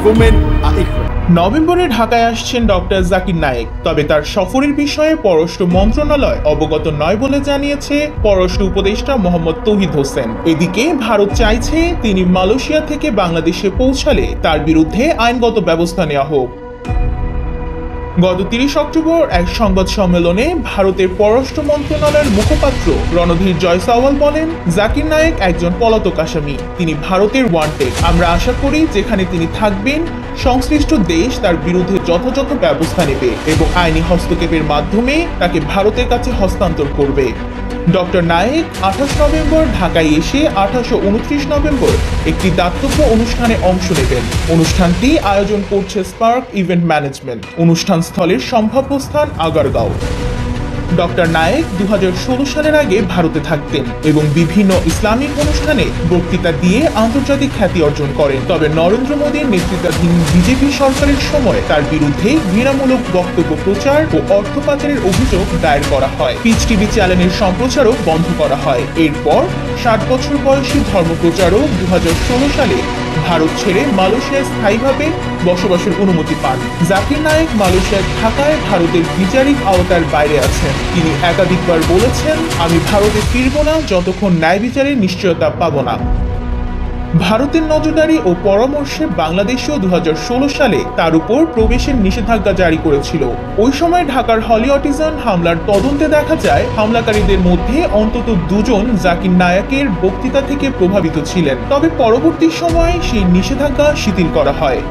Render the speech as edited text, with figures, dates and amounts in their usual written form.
women are equal. নভেম্বরে ঢাকায় আসছেন ডক্টর জাকির নায়েক, তবে তার সফরের বিষয়ে পররাষ্ট্র মন্ত্রণালয় অবগত নয় বলে জানিয়েছে পররাষ্ট্র উপদেষ্টা মোহাম্মদ তৌহিদ হোসেন। এদিকে ভারত চাইছে তিনি মালয়েশিয়া থেকে বাংলাদেশে পৌঁছালে তার বিরুদ্ধে আইনগত ব্যবস্থা নেওয়া হোক। গত ৩০ অক্টোবর এক সংবাদ সম্মেলনে ভারতের পররাষ্ট্র মন্ত্রণালয়ের মুখপাত্র রণধীর জয়সওয়াল বলেন, জাকির নায়েক একজন পলাতক আসামি, তিনি ভারতের ওয়ান্টেড। আমরা আশা করি যেখানে তিনি থাকবেন সংশ্লিষ্ট দেশ তার বিরুদ্ধে যথাযথ ব্যবস্থা নেবে এবং আইনি হস্তক্ষেপের মাধ্যমে তাকে ভারতের কাছে হস্তান্তর করবে। ডক্টর নায়েক ২৮ নভেম্বর ঢাকায় এসে ২৮ ও ২৯ নভেম্বর একটি দাতব্য অনুষ্ঠানে অংশ নেবেন। অনুষ্ঠানটি আয়োজন করছে স্পার্ক ইভেন্ট ম্যানেজমেন্ট। অনুষ্ঠান স্থলের সম্ভাব্য স্থান আগারগাঁও। ডক্টর নায়েক ২০১৬ সালের আগে ভারতে থাকতেন এবং বিভিন্ন ইসলামিক অনুষ্ঠানে বক্তৃতা দিয়ে আন্তর্জাতিক খ্যাতি অর্জন করেন। তবে নরেন্দ্র মোদীর নেতৃত্বাধীন বিজেপি সরকারের সময় তার বিরুদ্ধে ঘৃণামূলক বক্তব্য প্রচার ও অর্থ পাচারের অভিযোগ দায়ের করা হয়। পিচ টিভি চ্যানেলের সম্প্রচারও বন্ধ করা হয়। এরপর ৬০ বছর বয়সী ধর্মপ্রচারক ২০১৬ সালে ভারত ছেড়ে মালয়েশিয়ায় স্থায়ীভাবে বসবাসের অনুমতি পান। জাকির নায়েক মালয়েশিয়ায় থাকায় ভারতের বিচারিক আওতার বাইরে আছেন। তিনি একাধিকবার বলেছেন, আমি ভারতে ফিরব না যতক্ষণ ন্যায় বিচারের নিশ্চয়তা পাব না। ভারতের নজরদারি ও পরামর্শে বাংলাদেশও ২০১৬ সালে তার উপর প্রবেশের নিষেধাজ্ঞা জারি করেছিল। ওই সময় ঢাকার হলি আর্টিজান হামলার তদন্তে দেখা যায় হামলাকারীদের মধ্যে অন্তত ২ জন জাকির নায়েকের বক্তৃতা থেকে প্রভাবিত ছিলেন। তবে পরবর্তী সময়ে সেই নিষেধাজ্ঞা শিথিল করা হয়।